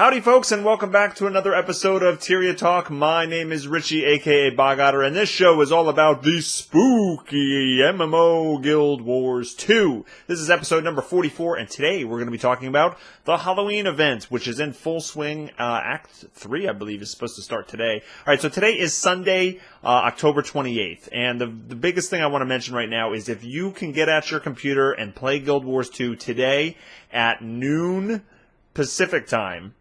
Howdy folks, and welcome back to another episode of Tyria Talk. My name is Richie, aka Otter, and this show is all about the spooky MMO Guild Wars 2. This is episode number 44, and today we're going to be talking about the Halloween event, which is in full swing. Act 3, I believe, is supposed to start today. Alright, so today is Sunday, October 28th, and the biggest thing I want to mention right now is if you can get at your computer and play Guild Wars 2 today at noon Pacific time,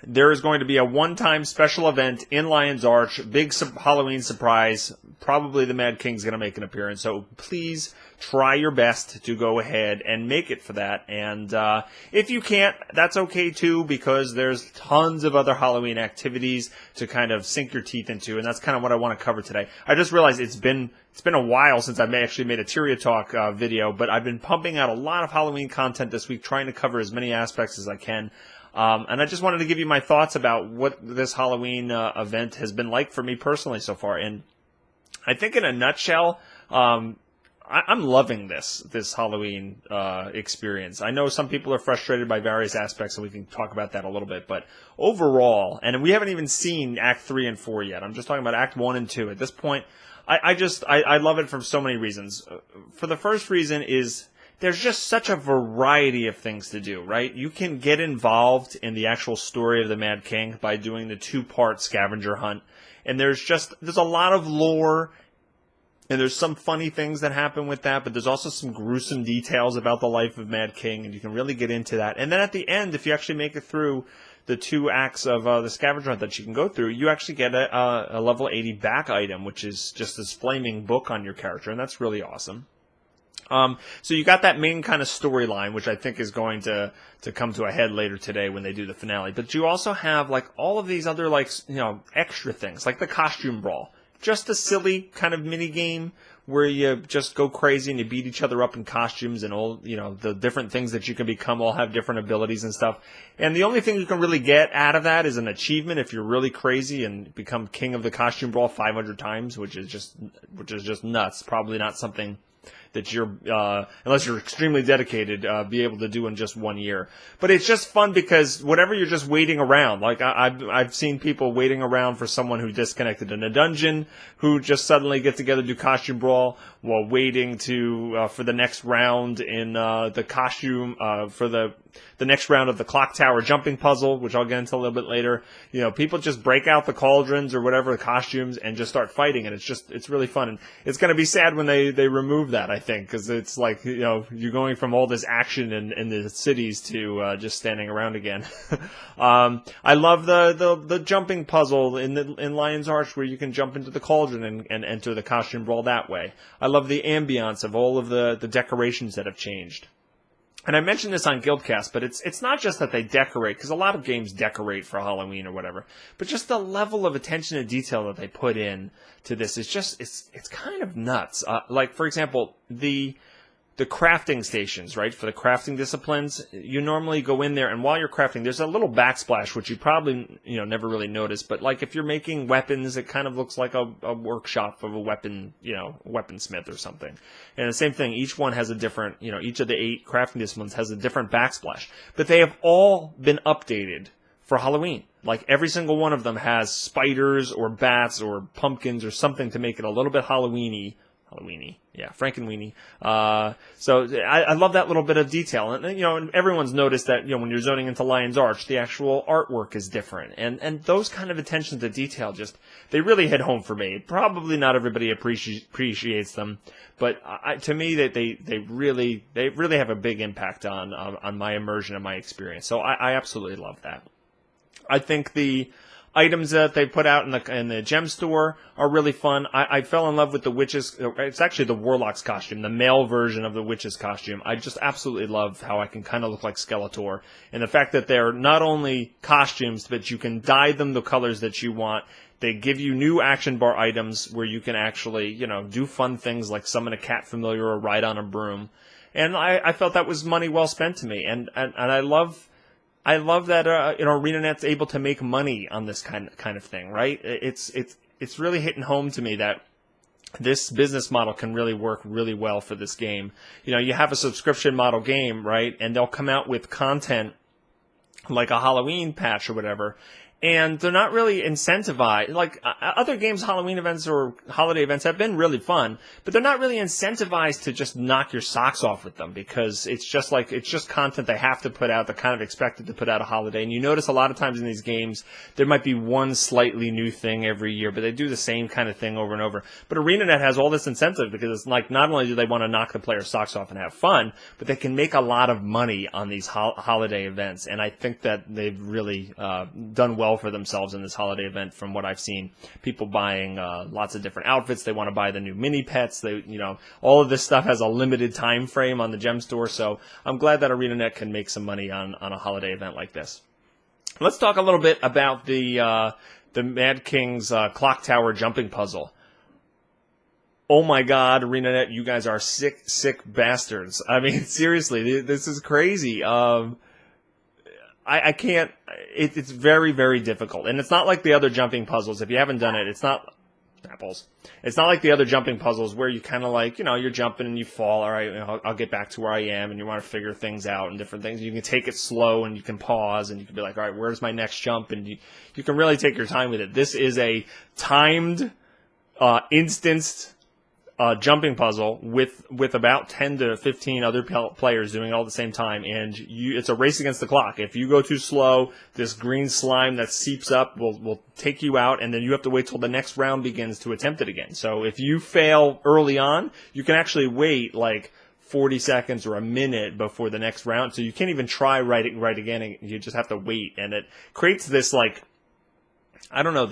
there is going to be a one-time special event in Lion's Arch, big Halloween surprise. Probably the Mad King's going to make an appearance, so please try your best to go ahead and make it for that. And if you can't, that's okay too, because there's tons of other Halloween activities to kind of sink your teeth into, and that's kind of what I want to cover today. I just realized it's been a while since I've actually made a Tyria Talk video, but I've been pumping out a lot of Halloween content this week, trying to cover as many aspects as I can. And I just wanted to give you my thoughts about what this Halloween event has been like for me personally so far. And I think in a nutshell, I'm loving this Halloween experience. I know some people are frustrated by various aspects, and we can talk about that a little bit. But overall, and we haven't even seen Act 3 and 4 yet. I'm just talking about Act 1 and 2. At this point, I love it for so many reasons. For the first reason is there's just such a variety of things to do, right? You can get involved in the actual story of the Mad King by doing the 2-part scavenger hunt. And there's a lot of lore, and there's some funny things that happen with that, but there's also some gruesome details about the life of Mad King, and you can really get into that. And then at the end, if you actually make it through the 2 acts of the scavenger hunt that you can go through, you actually get a level 80 back item, which is just this flaming book on your character, and that's really awesome. So you got that main kind of storyline, which I think is going to come to a head later today when they do the finale. But you also have like all of these other extra things, like the costume brawl. Just a silly kind of mini game where you just go crazy and you beat each other up in costumes, and all, the different things that you can become all have different abilities and stuff. And the only thing you can really get out of that is an achievement if you're really crazy and become king of the costume brawl 500 times, which is just nuts. Probably not something that you're, unless you're extremely dedicated, be able to do in just 1 year. But it's just fun because whatever you're just waiting around, like I've seen people waiting around for someone who disconnected in a dungeon, who just suddenly get together to do costume brawl while waiting for the next round in the costume, for the next round of the clock tower jumping puzzle, which I'll get into a little bit later. People just break out the cauldrons or whatever, the costumes, and just start fighting, and it's really fun. And it's going to be sad when they remove that, I think, because it's like, you're going from all this action in the cities to just standing around again. I love the jumping puzzle in Lion's Arch, where you can jump into the cauldron and enter the costume brawl that way. I love the ambiance of all of the decorations that have changed. And I mentioned this on GuildCast, but it's not just that they decorate, because a lot of games decorate for Halloween or whatever, but just the level of attention to detail that they put in to this is just, it's kind of nuts. Like, for example, the crafting stations, right, for the crafting disciplines, you normally go in there, and while you're crafting, there's a little backsplash, which you probably, never really notice, but like if you're making weapons, it kind of looks like a workshop of a weapon, weaponsmith or something. And the same thing, each one has a different, each of the 8 crafting disciplines has a different backsplash, but they have all been updated for Halloween. Like, every single one of them has spiders or bats or pumpkins or something to make it a little bit Halloween-y. Yeah, Frankenweenie. So I love that little bit of detail. And, and everyone's noticed that, when you're zoning into Lion's Arch, the actual artwork is different. And those kind of attention to detail they really hit home for me. Probably not everybody appreciates them, but to me, they really have a big impact on my immersion and my experience. So I absolutely love that. I think the items that they put out in the gem store are really fun. I fell in love with the witch's. It's actually the warlock's costume, the male version of the witch's costume. I just absolutely love how I can kind of look like Skeletor, and the fact that they're not only costumes, but you can dye them the colors that you want. They give you new action bar items where you can actually, do fun things like summon a cat familiar or ride on a broom. And I felt that was money well spent to me, and I love that Rinanet's able to make money on this kind of thing, right? It's really hitting home to me that this business model can really work really well for this game. You have a subscription model game, right? And they'll come out with content like a Halloween patch or whatever, and they're not really incentivized. Like other games, Halloween events or holiday events have been really fun, but they're not really incentivized to just knock your socks off with them, because it's just content they have to put out. They're kind of expected to put out a holiday, and you notice a lot of times in these games there might be one slightly new thing every year, but they do the same kind of thing over and over. But Rinanet has all this incentive, because it's like not only do they want to knock the player's socks off and have fun, but they can make a lot of money on these holiday events, and I think that they've really done well for themselves in this holiday event. From what I've seen, people buying lots of different outfits. They want to buy the new mini pets. All of this stuff has a limited time frame on the gem store, so I'm glad that Rinanet can make some money on a holiday event like this. Let's talk a little bit about the Mad King's clock tower jumping puzzle. Oh my God, Rinanet, you guys are sick bastards. I mean, seriously, this is crazy. I can't, it's very, very difficult. And it's not like the other jumping puzzles. If you haven't done it, it's not like the other jumping puzzles where you kind of like, you're jumping and you fall. All right, I'll get back to where I am, and you want to figure things out and different things. You can take it slow and you can pause and you can be like, all right, where's my next jump? And you can really take your time with it. This is a timed, instanced, jumping puzzle with about 10 to 15 other players doing it all at the same time, and it's a race against the clock. If you go too slow, this green slime that seeps up will take you out, and then you have to wait till the next round begins to attempt it again. So if you fail early on, you can actually wait like 40 seconds or a minute before the next round, so you can't even try right again. You just have to wait, and it creates this like, I don't know,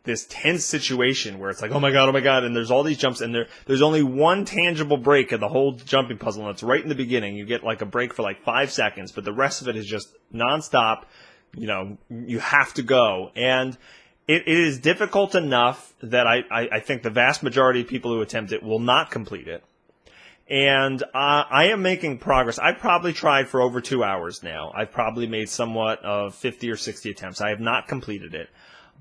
this tense situation where it's like, oh my God, and there's all these jumps, and there's only one tangible break of the whole jumping puzzle, and it's right in the beginning. You get like a break for like 5 seconds, but the rest of it is just nonstop. You have to go, and it is difficult enough that I think the vast majority of people who attempt it will not complete it. And I am making progress. I've probably tried for over 2 hours now. I've probably made somewhat of 50 or 60 attempts. I have not completed it.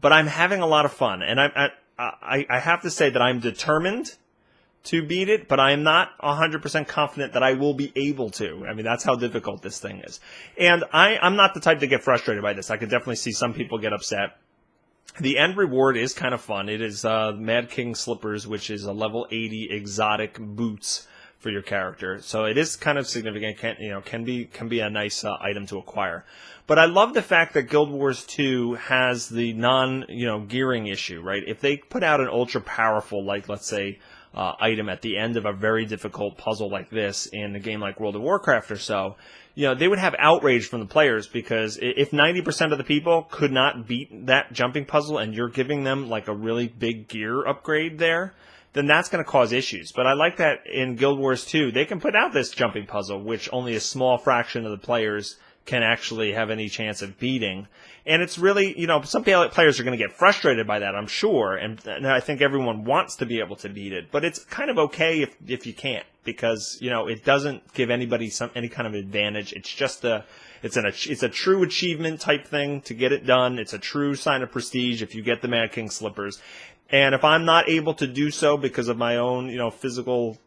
But I'm having a lot of fun, and I have to say that I'm determined to beat it, but I am not 100% confident that I will be able to. I mean, that's how difficult this thing is. And I'm not the type to get frustrated by this. I could definitely see some people get upset. The end reward is kind of fun. It is Mad King Slippers, which is a level 80 exotic boots for your character. So it is kind of significant. Can be a nice item to acquire. But I love the fact that Guild Wars 2 has the gearing issue, right? If they put out an ultra powerful, like let's say, item at the end of a very difficult puzzle like this in a game like World of Warcraft or so, they would have outrage from the players, because if 90% of the people could not beat that jumping puzzle and you're giving them like a really big gear upgrade there, then that's going to cause issues. But I like that in Guild Wars 2, they can put out this jumping puzzle, which only a small fraction of the players can actually have any chance of beating. And it's really, some players are going to get frustrated by that, I'm sure, and I think everyone wants to be able to beat it, but it's kind of okay if you can't, because, it doesn't give anybody any kind of advantage. It's just it's a true achievement type thing to get it done. It's a true sign of prestige if you get the Mad King Slippers. And if I'm not able to do so because of my own, physical,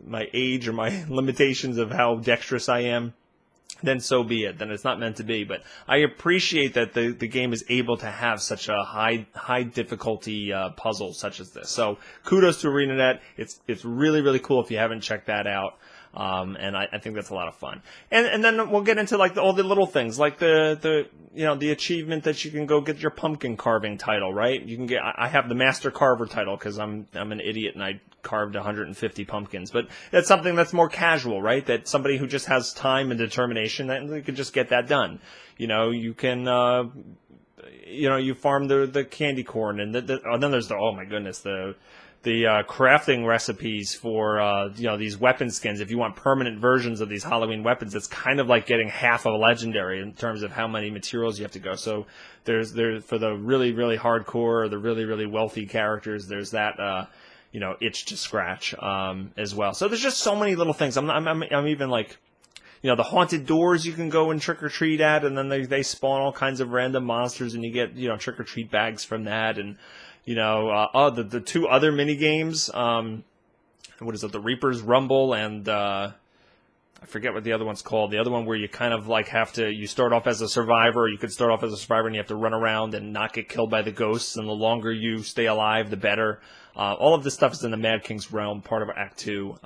my age or my limitations of how dexterous I am, then so be it. Then it's not meant to be. But I appreciate that the game is able to have such a high difficulty puzzle such as this. So kudos to Rinanet. It's really, really cool if you haven't checked that out. And I think that's a lot of fun. And then we'll get into like all the little things, like the achievement that you can go get your pumpkin carving title, right? You can get, I have the Master Carver title because I'm an idiot and I carved 150 pumpkins, but that's something that's more casual, right? That somebody who just has time and determination, that they could just get that done. You can, you farm the candy corn, and then there's oh my goodness, the crafting recipes for these weapon skins. If you want permanent versions of these Halloween weapons, it's kind of like getting half of a legendary in terms of how many materials you have to go. So there's for the really, really hardcore or the really, really wealthy characters, there's that itch to scratch as well. So there's just so many little things. I'm even like, the haunted doors you can go and trick or treat at, and then they spawn all kinds of random monsters, and you get trick or treat bags from that. And the two other mini games, what is it, the Reaper's Rumble and I forget what the other one's called. The other one where you kind of like you start off as a survivor. You could start off as a survivor and you have to run around and not get killed by the ghosts. And the longer you stay alive, the better. All of this stuff is in the Mad King's realm, part of Act 2.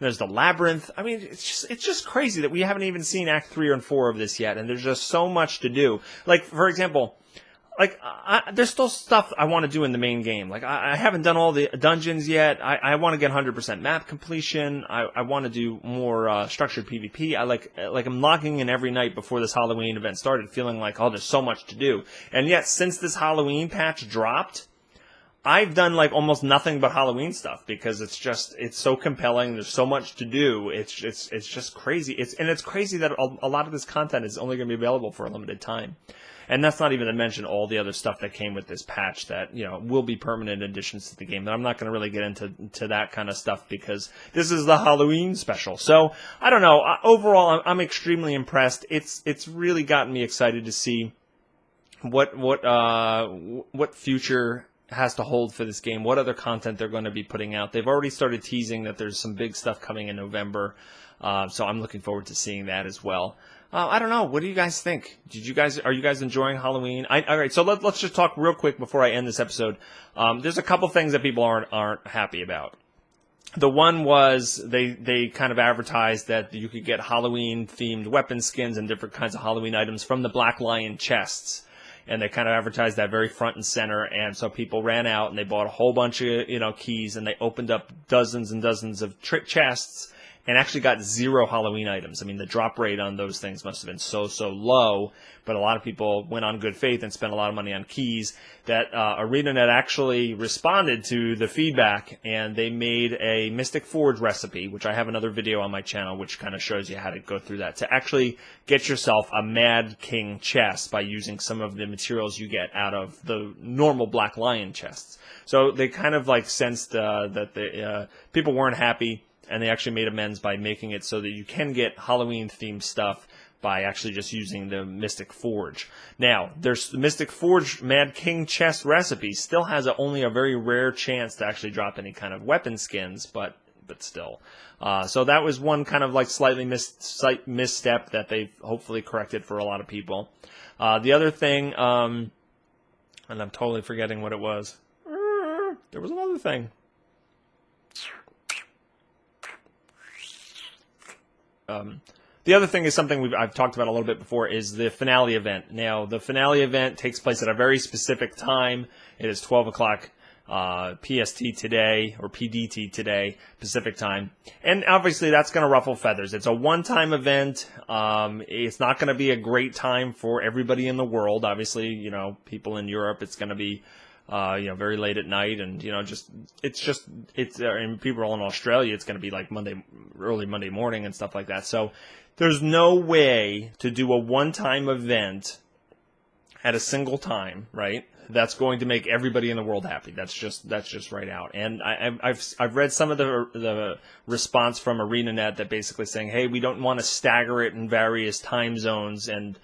There's the Labyrinth. I mean, it's just crazy that we haven't even seen Act 3 and 4 of this yet. And there's just so much to do. Like, for example, like, there's still stuff I want to do in the main game. Like, I haven't done all the dungeons yet. I want to get 100% map completion. I want to do more structured PvP. I'm logging in every night before this Halloween event started, feeling like, oh, there's so much to do. And yet, since this Halloween patch dropped, I've done like almost nothing but Halloween stuff because it's so compelling. There's so much to do. It's just crazy. It's crazy that a lot of this content is only going to be available for a limited time. And that's not even to mention all the other stuff that came with this patch that, will be permanent additions to the game. But I'm not going to really get into that kind of stuff because this is the Halloween special. So, I don't know. Overall, I'm extremely impressed. It's really gotten me excited to see what future has to hold for this game, what other content they're going to be putting out. They've already started teasing that there's some big stuff coming in November. So I'm looking forward to seeing that as well. I don't know. What do you guys think? Are you guys enjoying Halloween? All right. So let's just talk real quick before I end this episode. There's a couple things that people aren't happy about. The one was they kind of advertised that you could get Halloween themed weapon skins and different kinds of Halloween items from the Black Lion chests. And they kind of advertised that very front and center, and so people ran out and they bought a whole bunch of keys, and they opened up dozens and dozens of chests, and actually got 0 Halloween items. I mean, the drop rate on those things must have been so low, but a lot of people went on good faith and spent a lot of money on keys. That Rinanet actually responded to the feedback, and they made a Mystic Forge recipe, which I have another video on my channel, which kind of shows you how to go through that, to actually get yourself a Mad King chest by using some of the materials you get out of the normal Black Lion chests. So they kind of like sensed that the people weren't happy, and they actually made amends by making it so that you can get Halloween-themed stuff by actually just using the Mystic Forge. Now, there's the Mystic Forge Mad King chest recipe still has only a very rare chance to actually drop any kind of weapon skins, but still. So that was one kind of like slightly misstep that they've hopefully corrected for a lot of people. The other thing, and I'm totally forgetting what it was. There was another thing. The other thing is something I've talked about a little bit before, is the finale event. Now, the finale event takes place at a very specific time. It is 12 o'clock PST today, or PDT today, Pacific time. And obviously that's going to ruffle feathers. It's a one-time event. It's not going to be a great time for everybody in the world. Obviously, people in Europe, it's going to be very late at night, and and people in Australia, it's going to be like early Monday morning and stuff like that. So there's no way to do a one-time event at a single time, right? That's going to make everybody in the world happy. That's just right out. And I've read some of the response from Rinanet that basically saying, hey, we don't want to stagger it in various time zones and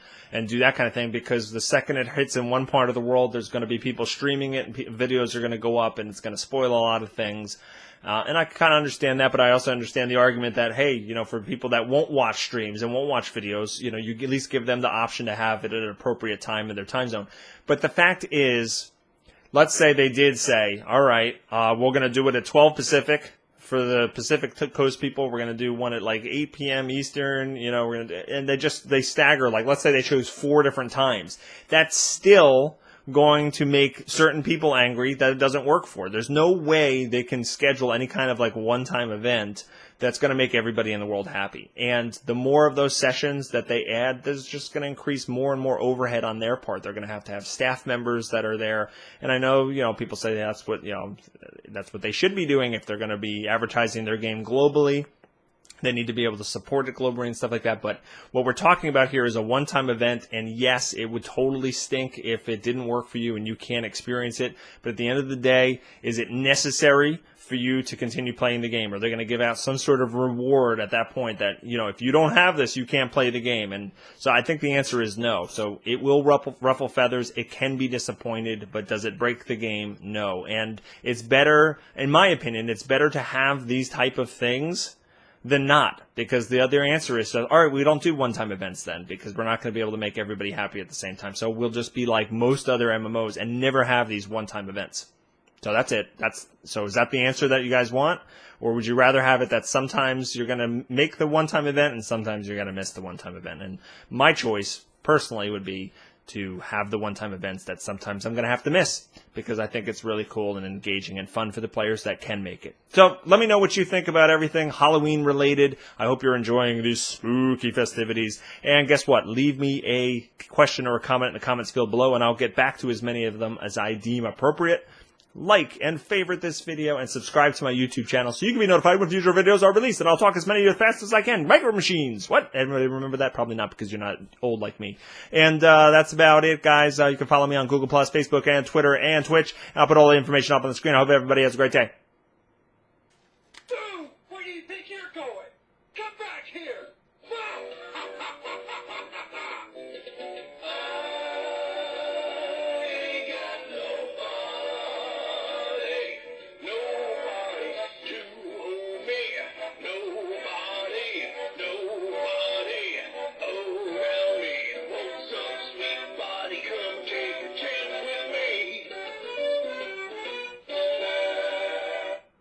do that kind of thing, because the second it hits in one part of the world, there's going to be people streaming it, and videos are going to go up, and it's going to spoil a lot of things. And I kind of understand that, but I also understand the argument that, hey, for people that won't watch streams and won't watch videos, you at least give them the option to have it at an appropriate time in their time zone. But the fact is, let's say they did say, all right, we're going to do it at 12 Pacific. For the Pacific Coast people, we're going to do one at like 8 p.m. Eastern, and they stagger. Like, let's say they chose 4 different times. That's still going to make certain people angry that it doesn't work for. There's no way they can schedule any kind of like one-time event that's going to make everybody in the world happy. And the more of those sessions that they add, there's just going to increase more and more overhead on their part. They're going to have staff members that are there. And I know, people say that's what they should be doing if they're going to be advertising their game globally. They need to be able to support it globally and stuff like that. But what we're talking about here is a one-time event, and yes, it would totally stink if it didn't work for you and you can't experience it. But at the end of the day, is it necessary for you to continue playing the game? Are they going to give out some sort of reward at that point that, if you don't have this, you can't play the game? And so I think the answer is no. So it will ruffle feathers. It can be disappointed, but does it break the game? No. And it's better, in my opinion, it's better to have these type of things than not, because the other answer is, all right, we don't do one-time events then, because we're not going to be able to make everybody happy at the same time. So we'll just be like most other MMOs and never have these one-time events. So that's it. So is that the answer that you guys want? Or would you rather have it that sometimes you're going to make the one-time event and sometimes you're going to miss the one-time event? And my choice, personally, would be to have the one-time events that sometimes I'm going to have to miss, because I think it's really cool and engaging and fun for the players that can make it. So let me know what you think about everything Halloween related. I hope you're enjoying these spooky festivities. And guess what? Leave me a question or a comment in the comments field below, and I'll get back to as many of them as I deem appropriate. Like and favorite this video and subscribe to my YouTube channel so you can be notified when future videos are released, and I'll talk as many of you as fast as I can. Micro machines. What? Everybody remember that? Probably not, because you're not old like me. And that's about it, guys. You can follow me on Google+, Facebook, and Twitter, and Twitch. I'll put all the information up on the screen. I hope everybody has a great day.